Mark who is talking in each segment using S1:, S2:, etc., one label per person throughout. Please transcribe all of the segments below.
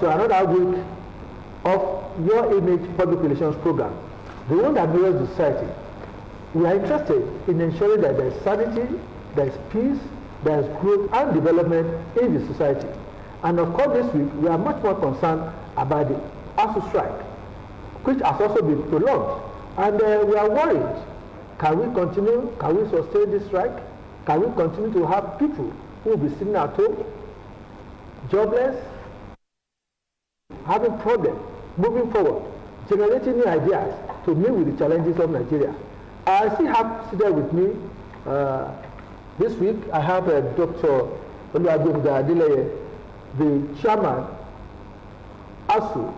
S1: welcome to another week of Your Image Public Relations Program, the one that mirrors the society. We are interested in ensuring that there is sanity, there is peace, there is growth and development in the society. And of course, this week we are much more concerned about the ASUU strike, which has also been prolonged. And we are worried. Can we continue? Can we sustain this strike? Can we continue to have people who will be sitting at home, jobless, having problems, moving forward, generating new ideas to meet with the challenges of Nigeria? I still have seated with me this week, I have Dr. Abeokuta, the chairman, ASUU,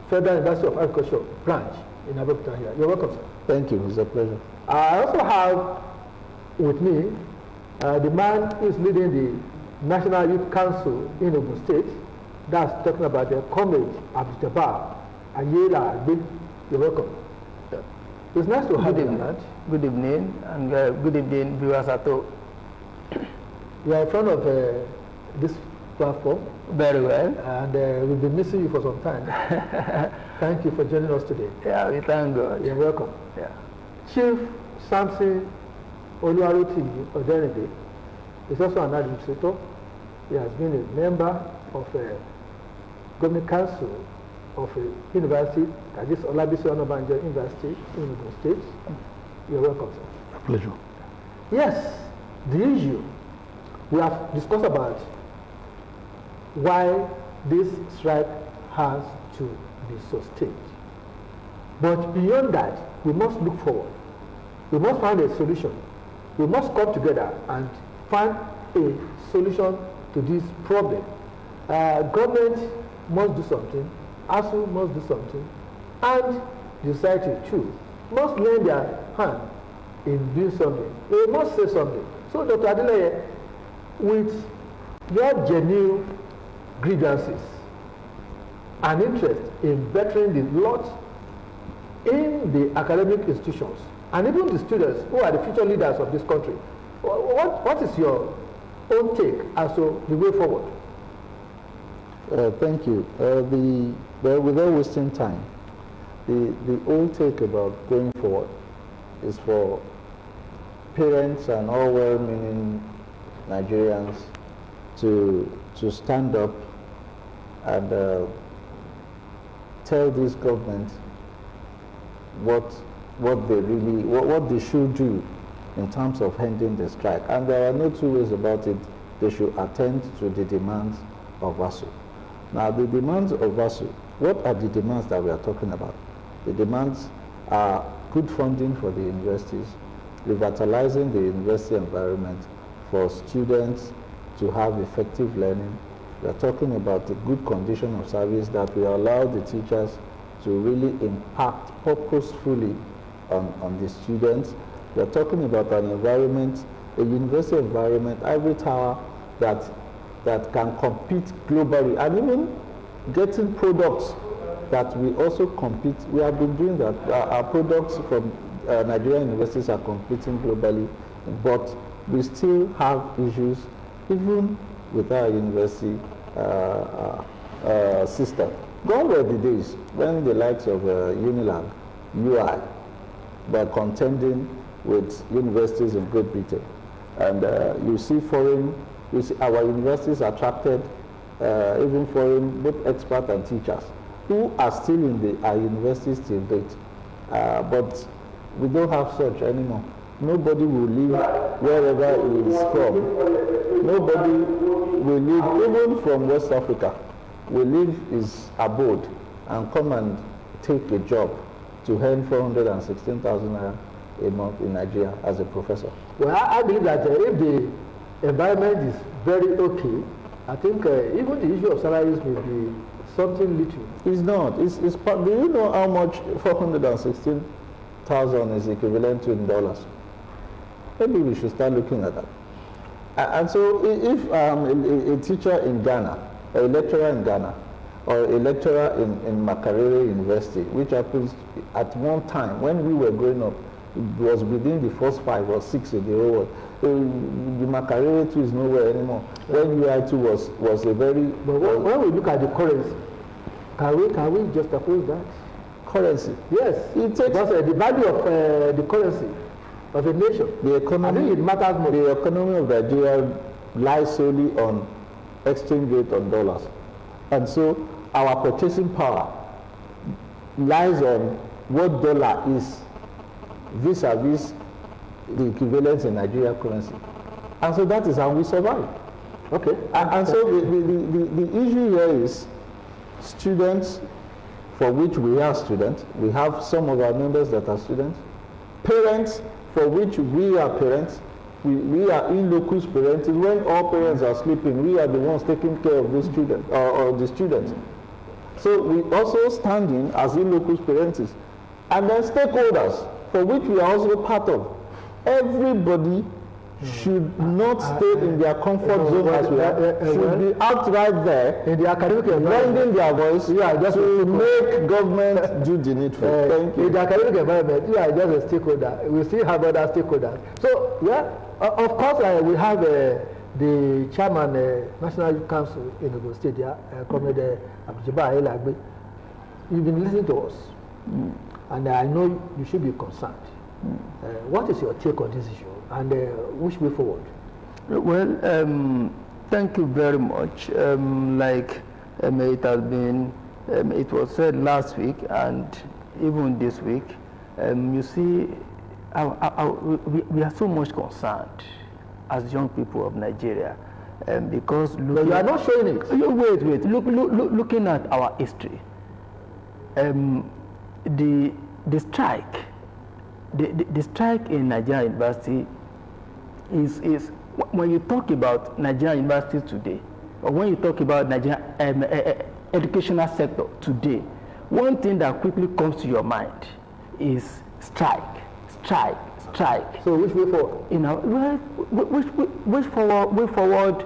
S1: Federal University of Agriculture branch in Abeokuta here. You're welcome, sir.
S2: Thank you, it's a pleasure.
S1: I also have with me the man who is leading the National Youth Council in Ogun State. That's talking about the comrade Abeokuta and you're welcome. It's nice to have you.
S2: Good evening, and good evening, viewers at home.
S1: You are in front of this platform.
S2: Very well.
S1: And we've been missing you for some time. Thank you for joining us today.
S2: Yeah, we thank God.
S1: You're welcome.
S2: Yeah.
S1: Chief Samson Oluwaroti Odenide is also an administrator. He has been a member of a government council of a university, that is Olabisi Onabanjo University in Ogun State. You're welcome, sir.
S2: A pleasure.
S1: Yes, the issue we have discussed about why this strike has to be sustained. But beyond that, we must look forward. We must find a solution. We must come together and find a solution to this problem. Government must do something. ASUU must do something, and the society too must lend their hand in doing something. They must say something. So, Dr. Adeleye, with your genuine grievances and interest in bettering the lot in the academic institutions and even the students who are the future leaders of this country, what is your own take as to the way forward?
S2: Thank you. Without wasting time, the old take about going forward is for parents and all well-meaning Nigerians to stand up and tell this government what they should do in terms of ending the strike. And there are no two ways about it. They should attend to the demands of ASUU. Now, the demands of ASUU, what are the demands that we are talking about? The demands are good funding for the universities, revitalizing the university environment for students to have effective learning. We are talking about the good condition of service that will allow the teachers to really impact purposefully on the students. We are talking about an environment, a university environment, ivory tower that can compete globally, and even getting products that we also compete. We have been doing that. Our products from Nigerian universities are competing globally, but we still have issues even with our university system. Gone were the days when the likes of Unilag, UI, were contending with universities in Great Britain. And you see our universities attracted even foreign, both experts and teachers, who are still in our universities till date. But we don't have such anymore. Nobody will live wherever he is from. Nobody will live, even from West Africa, will leave his abode and come and take a job to earn 416,000 naira a month in Nigeria as a professor.
S1: Well, I believe that if the environment is very okay, I think even the issue of salaries may be something little.
S2: It's not. It's part. Do you know how much 416,000 is equivalent to in dollars? Maybe we should start looking at that. And so, if a teacher in Ghana, or a lecturer in Ghana, or a lecturer in Makerere University, which happens at one time when we were growing up, was within the first 5 or 6 in the whole world. The Makerere too is nowhere anymore. When UI2 was a very...
S1: But when we look at the currency, can we juxtapose that?
S2: Currency?
S1: Yes.
S2: It takes
S1: because the value of the currency of a nation.
S2: The economy,
S1: I think it matters more.
S2: The economy of Nigeria lies solely on exchange rate on dollars. And so our purchasing power lies on what dollar is vis-a-vis the equivalent in Nigeria currency. And so that is how we survive.
S1: Okay.
S2: And so the issue here is students, for which we are students. We have some of our members that are students. Parents, for which we are parents. We are in locus parentis. When all parents are sleeping, we are the ones taking care of those students or the students. So we also stand in as in locus parentis. And then stakeholders, for which we are also part of. Everybody should not stay in their comfort zone as we are, should be outright there
S1: in the academic environment,
S2: lending their voice
S1: just
S2: to make government do the needful. Thank you.
S1: In the academic environment, you are just a stakeholder. We still have other stakeholders. So, of course, we have the chairman, National Youth Council in Ogun State, Comrade Abdul-Jabbar Elagbe. You've been listening to us, and I know you should be concerned. What is your take on this issue, and which way forward?
S3: Well, thank you very much. Like it has been, it was said last week and even this week. You see, we are so much concerned as young people of Nigeria because
S1: but you are not showing it.
S3: Wait. Looking at our history, the strike. The strike in Nigerian university is when you talk about Nigerian universities today, or when you talk about Nigerian educational sector today, one thing that quickly comes to your mind is strike.
S1: So which way forward?
S3: Which forward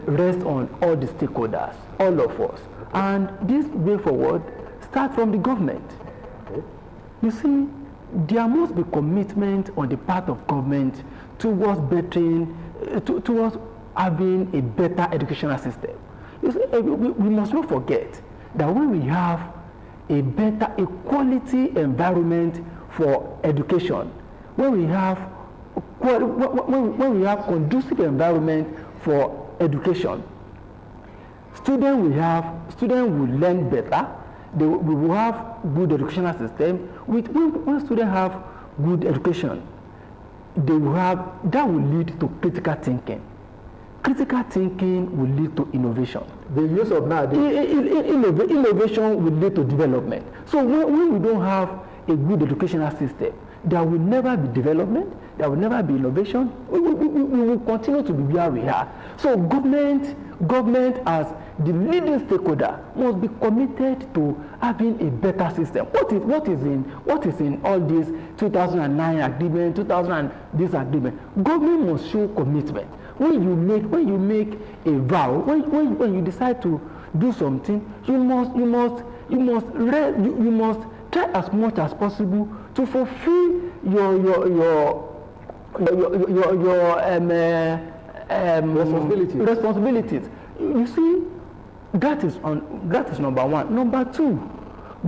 S3: rests on all the stakeholders, all of us, and this way forward starts from the government.
S1: Okay.
S3: You see, there must be commitment on the part of government towards bettering, towards having a better educational system. You see, we must not forget that when we have a quality environment for education, when we have conducive environment for education, students will learn better. We will have good educational system. When students have good education, that will lead to critical thinking. Critical thinking will lead to innovation.
S1: The use of nowadays.
S3: Innovation will lead to development. So when we don't have a good educational system, there will never be development, there will never be innovation. We will continue to be where we are. So government as the leading stakeholder must be committed to having a better system. What is in all this 2009 agreement, 2000 this agreement? Government must show commitment. When you make a vow, when you decide to do something, you must try as much as possible to fulfill your responsibilities. You see, that is number one. Number two,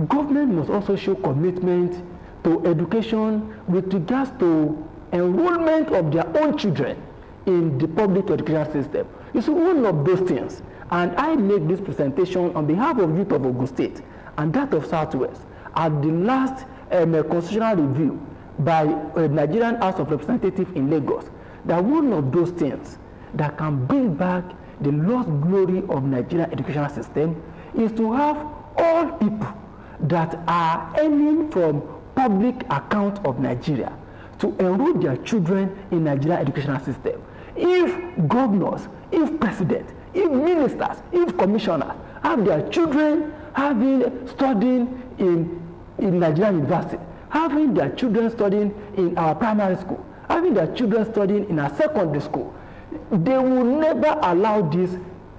S3: government must also show commitment to education with regards to enrollment of their own children in the public education system. You see, one of those things, and I make this presentation on behalf of youth of Ogun State and that of Southwest, at the last constitutional review by Nigerian House of Representatives in Lagos, that one of those things that can bring back the lost glory of Nigerian educational system is to have all people that are earning from public account of Nigeria to enroll their children in Nigerian educational system. If governors, if presidents, if ministers, if commissioners have their children studying in Nigerian university, having their children studying in our primary school, having their children studying in our secondary school, they will never allow this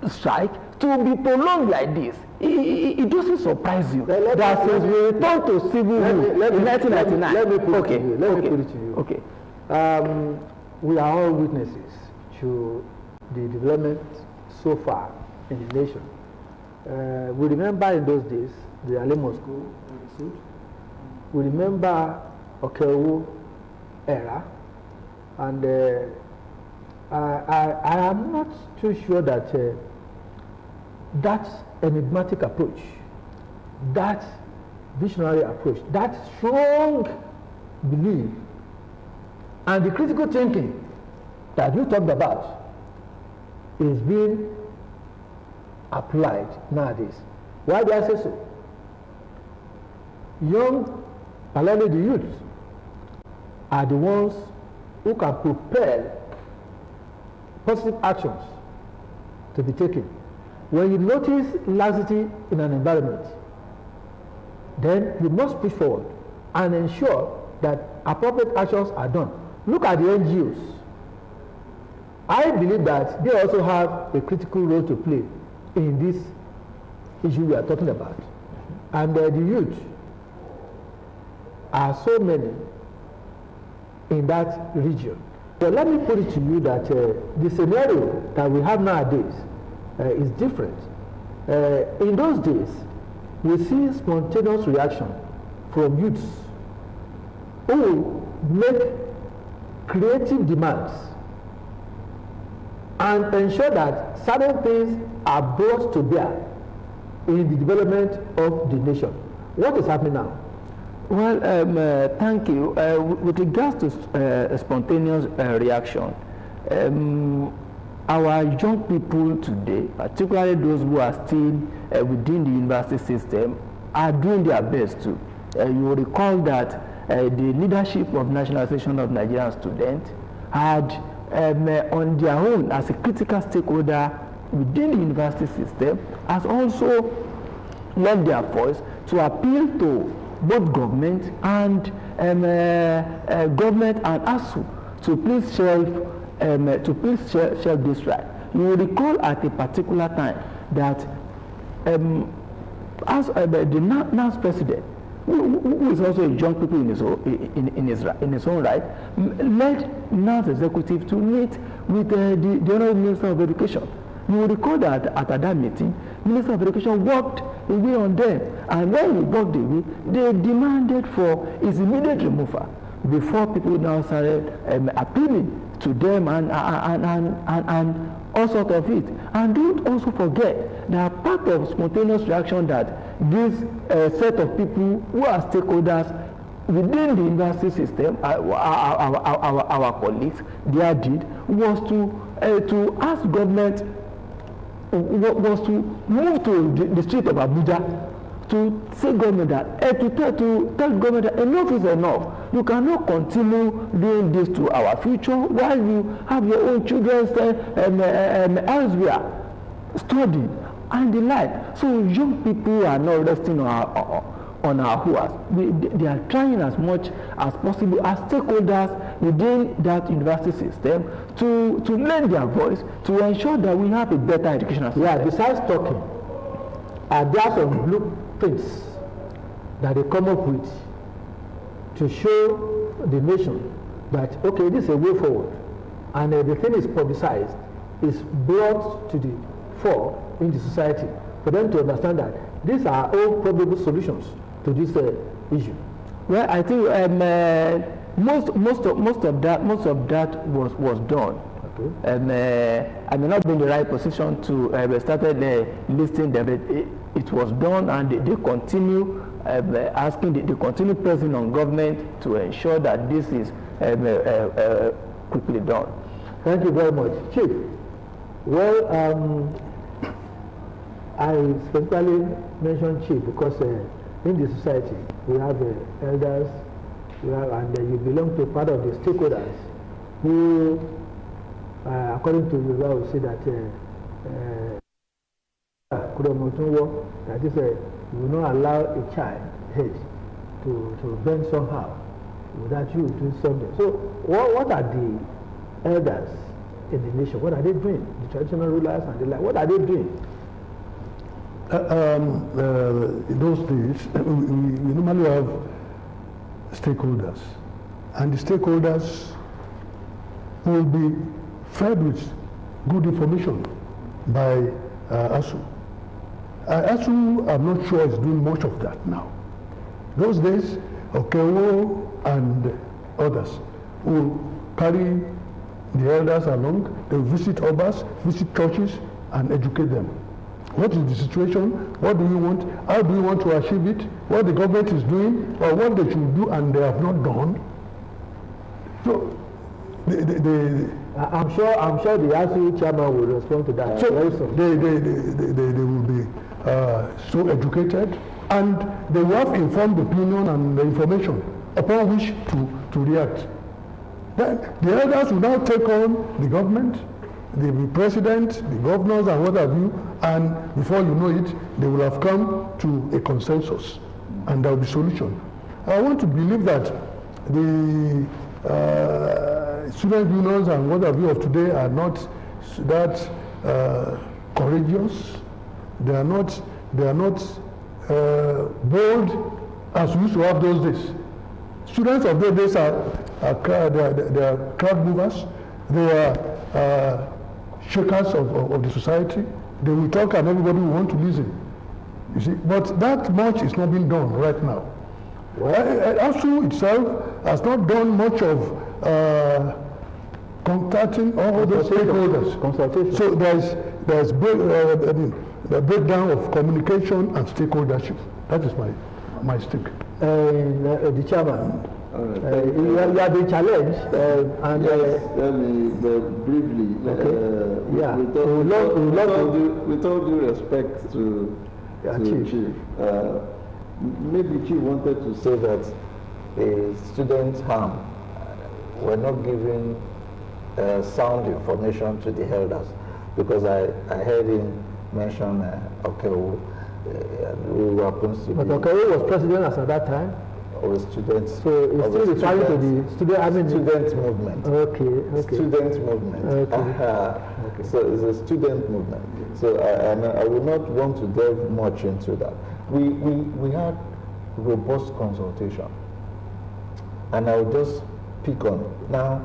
S3: strike to be prolonged like this. it doesn't surprise you that since we returned to civil rule in 1999.
S1: Let me put it to you.
S3: Let
S1: me put it to you.
S3: Okay.
S1: We are all witnesses to the development so far in the nation. We remember in those days the Ali Moscow suit. We remember Okewu era, and I am not too sure that that enigmatic approach, that visionary approach, that strong belief, and the critical thinking that you talked about is being applied nowadays. Why do I say so? Young, particularly the youth, are the ones who can propel positive actions to be taken. When you notice laxity in an environment, then you must push forward and ensure that appropriate actions are done. Look at the NGOs. I believe that they also have a critical role to play in this issue we are talking about. And the youth are so many in that region. So let me put it to you that the scenario that we have nowadays is different. In those days, we see spontaneous reaction from youths who make creative demands and ensure that certain things are brought to bear in the development of the nation. What is happening now?
S3: Well, thank you. With regards to spontaneous reaction, our young people today, particularly those who are still within the university system, are doing their best too. You will recall that the leadership of National Association of Nigerian Students had on their own as a critical stakeholder within the university system has also lent their voice to appeal to both government and ASU to please shelve this right. You will recall at a particular time that as the NAS president, who is also a young people in his own right, led NAS executive to meet with the Honorable Minister of Education. You will recall that at that meeting, Minister of Education worked away on them, and when he worked away, they demanded for his immediate removal before people now started appealing to them and all sorts of it. And don't also forget that part of spontaneous reaction that this set of people who are stakeholders within the university system, our colleagues, they did was to ask government was to move to the street of Abuja to say government that to tell government that enough is enough. You cannot continue doing this to our future while you have your own children elsewhere studying and the like. So young people are not resting on our hooves. They are trying as much as possible as stakeholders within that university system to lend their voice to ensure that we have a better educational system.
S1: Yeah, besides talking, there are some blueprints that they come up with to show the nation that, okay, this is a way forward. And the thing is publicized, is brought to the fore in the society for them to understand that these are all probable solutions to this issue.
S3: Well, I think most of that was done. Okay. I may not be in the right position to started listing them, but it was done, and they continue they continue pressing on government to ensure that this is quickly done.
S1: Thank you very much, Chief. Well, I specifically mentioned Chief because in the society we have elders, and you belong to part of the stakeholders who, according to the law, will say that that is, you will not allow a child head to bend somehow without you doing something. So what are the elders in the nation? What are they doing? The traditional rulers and the like, what are they doing
S4: In those days, we normally have stakeholders, and the stakeholders will be fed with good information by ASU. ASU, I'm not sure, is doing much of that now. Those days, Okewo and others will carry the elders along, they will visit obas, visit churches, and educate them. What is the situation? What do you want? How do you want to achieve it? What the government is doing, or what they should do and they have not done? So,
S1: I'm sure the ASU chairman will respond to that.
S4: So they will be so educated, and they will have informed opinion and information upon which to react. Then the elders will now take on the government, the president, the governors, and what have you, and before you know it, they will have come to a consensus, and there will be solution. I want to believe that the student unions and what have you of today are not that courageous. They are not bold as we used to have those days. Students of those days are crowd movers. They are shakers of the society. They will talk and everybody will want to listen. You see, but that much is not being done right now. ASU itself has not done much of contacting all the stakeholders.
S1: Consultation.
S4: So there's the breakdown of communication and stakeholdership. That is my stick.
S1: The chairman, you have been challenged, and
S2: yes, let me briefly.
S1: Okay. Yeah.
S2: With all due respect to Chief, maybe Chief wanted to say that the students harm were not giving sound information to the elders, because I heard him mention Okewo, who happens to
S1: but
S2: be...
S1: But Okewo was president as at that time?
S2: Of students.
S1: So it's still referring to the student, I mean...
S2: Student movement.
S1: Okay.
S2: Student movement.
S1: Okay.
S2: So it's a student movement. So I will not want to delve much into that. We had robust consultation, and I'll just pick on it. Now,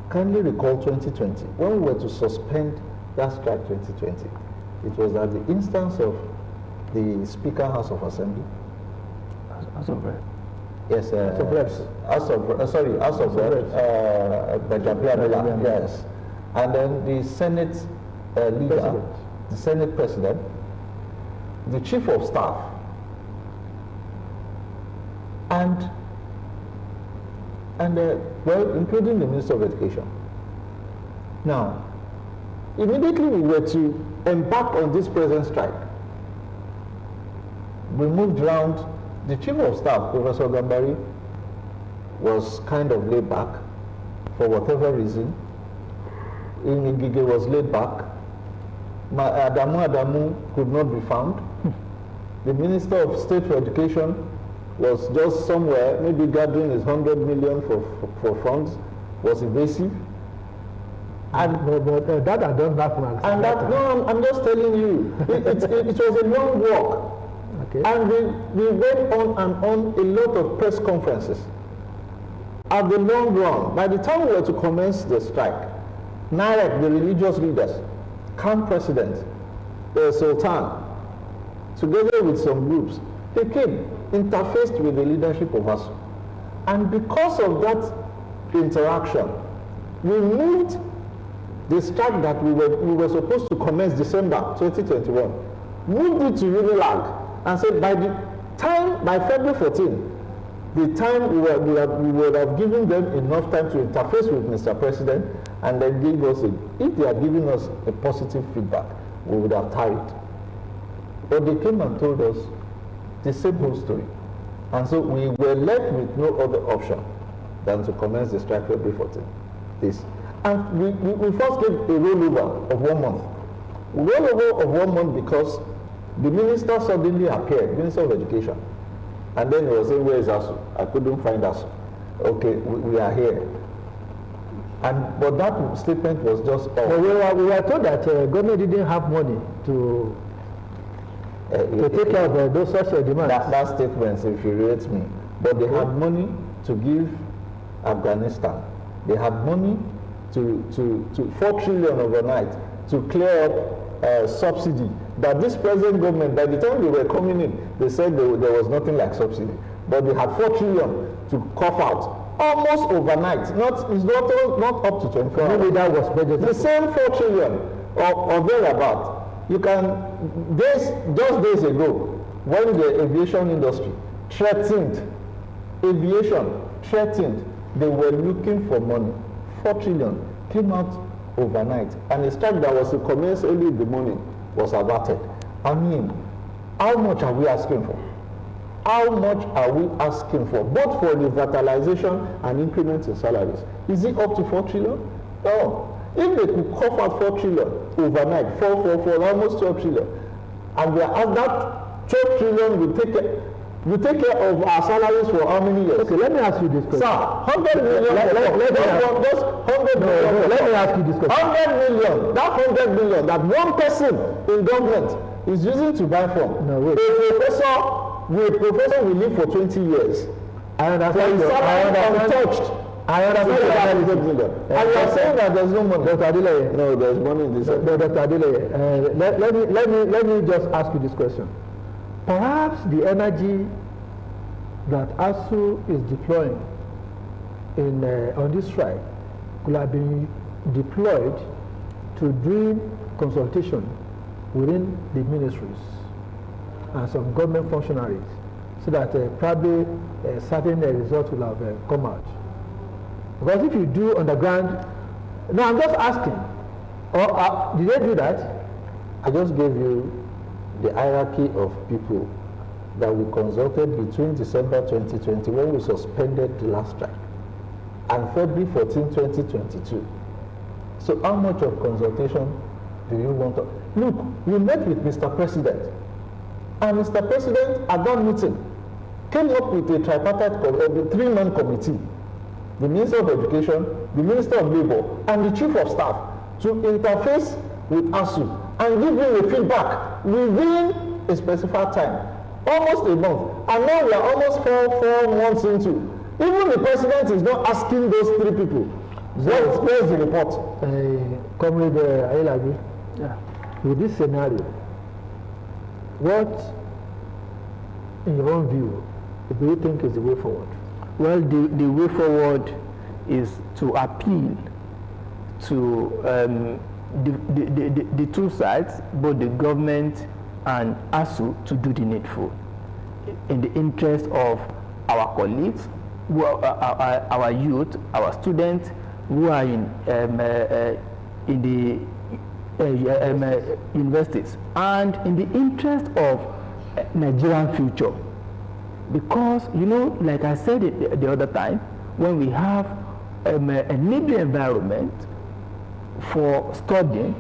S2: kindly recall 2020, when we were to suspend that strike 2020, it was at the instance of the Speaker House of Assembly.
S3: House of Reps.
S2: Yes,
S1: House of Reps.
S2: House of Reps, yes. And then the Senate leader,
S1: President.
S2: the Senate President, the Chief of Staff, and well, including the Minister of Education. Now, immediately we were to embark on this present strike. We moved around. The Chief of Staff, Professor Gambari, was kind of laid back for whatever reason. Ingige was laid back. Adamu could not be found. The Minister of State for Education was just somewhere, maybe gathering his 100 million for funds, was evasive.
S1: And but that I don't have one.
S2: And that, no, I'm just telling you, it was a long walk.
S1: Okay.
S2: And we went on and on a lot of press conferences. At the long run, by the time we were to commence the strike, NAREC, the religious leaders, camp president, the Sultan, together with some groups, they came, interfaced with the leadership of ASU. And because of that interaction, we moved the strike that we were supposed to commence December 2021, moved it to Unilag, and said by February 14, the time we would have given them enough time to interface with Mr. President, and then give us if they had given us a positive feedback, we would have tarried. But they came and told us the same whole story. And so we were left with no other option than to commence the strike February 14. And we first gave a rollover of 1 month. Rollover of 1 month because the minister suddenly appeared, Minister of Education, and then he was saying, where is ASU? I couldn't find ASU. Okay, we are here. But that statement was just off.
S1: Well, we were told that government didn't have money to to take care of those social demands.
S2: That statement infuriates me. But they had money to give Afghanistan. They had money to 4 trillion overnight to clear up subsidy. That this present government, by the time they were coming in, they said there was nothing like subsidy. But they had 4 trillion to cough out. Almost overnight. It's not up to 24 hours.
S1: Maybe that was budgeted.
S2: The same 4 trillion or thereabout. You can, just days ago, when the aviation industry threatened, they were looking for money. 4 trillion came out overnight. And a strike that was to commence early in the morning was averted. I mean, how much are we asking for? How much are we asking for? Both for revitalization and increments in salaries. Is it up to 4 trillion? No. If they could cough out 4 trillion overnight, 4, almost 12 trillion, and that 12 trillion will take care of our salaries for how many years?
S1: Okay, let me ask you this question.
S2: Sir, 100 million.
S1: Let me ask you this question.
S2: 100 million. That 100 million that one person in government is using to buy from.
S1: No, wait.
S2: A professor will live for 20 years.
S1: I understand.
S2: Untouched.
S1: I understand.
S2: And you are saying that there's no money.
S1: Dr. Adeleye.
S2: No, there's money in this.
S1: Dr. Adeleye, let me just ask you this question. Perhaps the energy that ASU is deploying on this strike could have been deployed to doing consultation within the ministries and some government functionaries, so that probably certain results will have come out. Because if you do underground, no, I'm just asking, or did they do that?
S2: I just gave you the hierarchy of people that we consulted between December 2020, when we suspended the last strike, and February 14, 2022. So how much of consultation do you want to... Look, we met with Mr. President, and Mr. President at that meeting came up with a tripartite, a 3-man committee. The Minister of Education, the Minister of Labour, and the Chief of Staff to interface with ASU and give him a feedback within a specified time, almost a month. And now we are almost 4 months into. Even the President is not asking those 3 people. Where's the report?
S1: Comrade Ayelabi, with this scenario, what, in your own view, do you think is the way forward?
S3: Well, the way forward is to appeal to the two sides, both the government and ASU, to do the needful in the interest of our colleagues, our youth, our students who are in the universities, and in the interest of Nigerian future. Because, you know, like I said the other time, when we have a enabling environment for studying,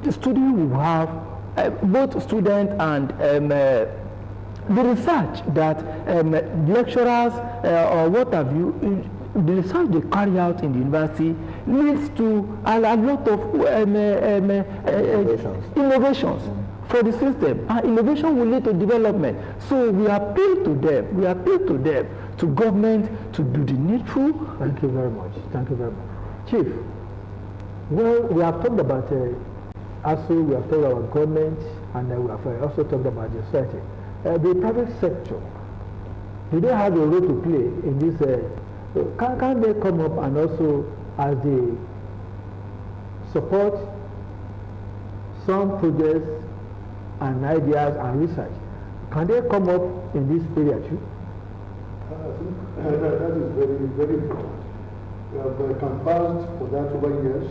S3: the student will have, both students and the research that lecturers or what have you, the research they carry out in the university leads to a lot of innovations for the system, and innovation will lead to development. So we appeal to them, to government, to do the needful.
S1: Thank you very much. Thank you very much. Chief, well, we have talked about ASU, we have talked about government, and we have also talked about the society. The private sector, do they have a role to play in this? Can they come up and also, as they support some projects and ideas and research, can they come up in this area too?
S4: I think that is very, very important. We have canvassed for that over years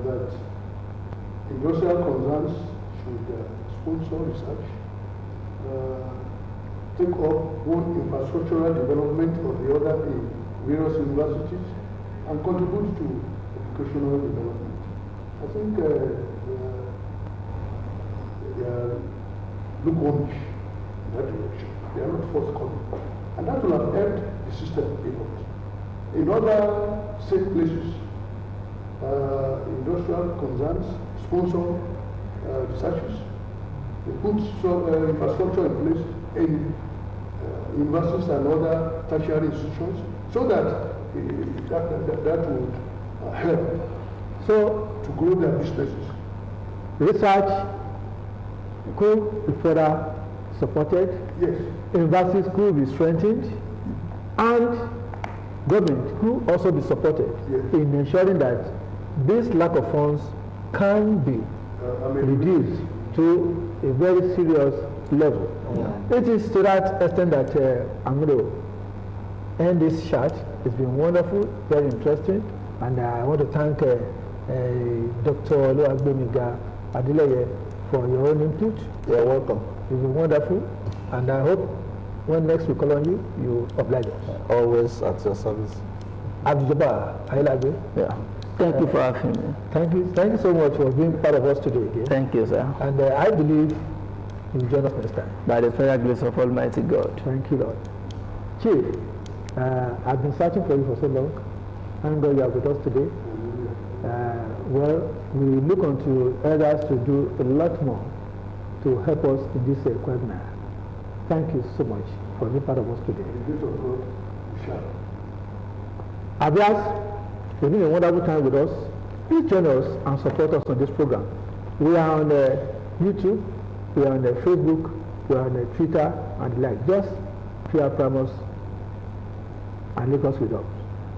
S4: that industrial concerns should sponsor research, take up one infrastructural development or the other in various universities, and contribute to educational development. I think they are lukewarmish in that direction. They are not forthcoming. And that will have helped the system a lot. In other safe places, industrial concerns sponsor researches, put infrastructure in place in universities and other tertiary institutions, so that that would help
S1: So
S4: to grow their businesses.
S1: research could be further supported,
S4: Yes.
S1: universities could be strengthened, and government could also be supported
S4: Yes.
S1: in ensuring that this lack of funds can be reduced to a very serious level. It is to that extent that I'm going to end this chat. It's been wonderful, very interesting, and I want to thank Dr. Oluwagbemiga Adeleye for your own input.
S2: You're welcome.
S1: It's been wonderful, and I hope when next we call on you, you oblige us.
S2: Always at your service.
S1: Abdul-Jabbar Ayelagbe.
S3: Yeah. Thank you for having me.
S1: Thank you so much for being part of us today again.
S3: Thank you, sir.
S1: And I believe you'll join us next time.
S3: By the special grace of Almighty God.
S1: Thank you, Lord. Chief, I've been searching for you for so long. Thank God you are with us today. Well, we look unto others to do a lot more to help us in this quagmire. Thank you so much for being part of us today. Abias, you've been a wonderful time with us. Please join us and support us on this program. We are on YouTube, we are on Facebook, we are on Twitter and the like. Just PR Primus and link us with us.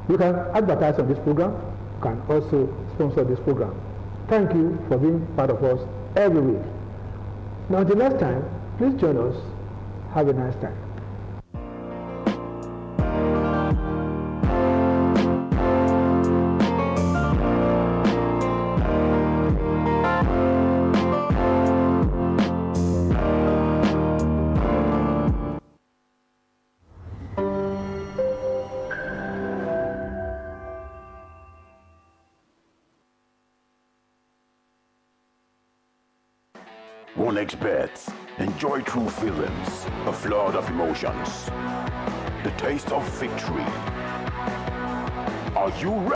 S1: You can advertise on this program, can also sponsor this program. Thank you for being part of us every week. Now until next time, please join us. Have a nice time.
S5: OneXBet. Enjoy true feelings, a flood of emotions, the taste of victory. Are you ready?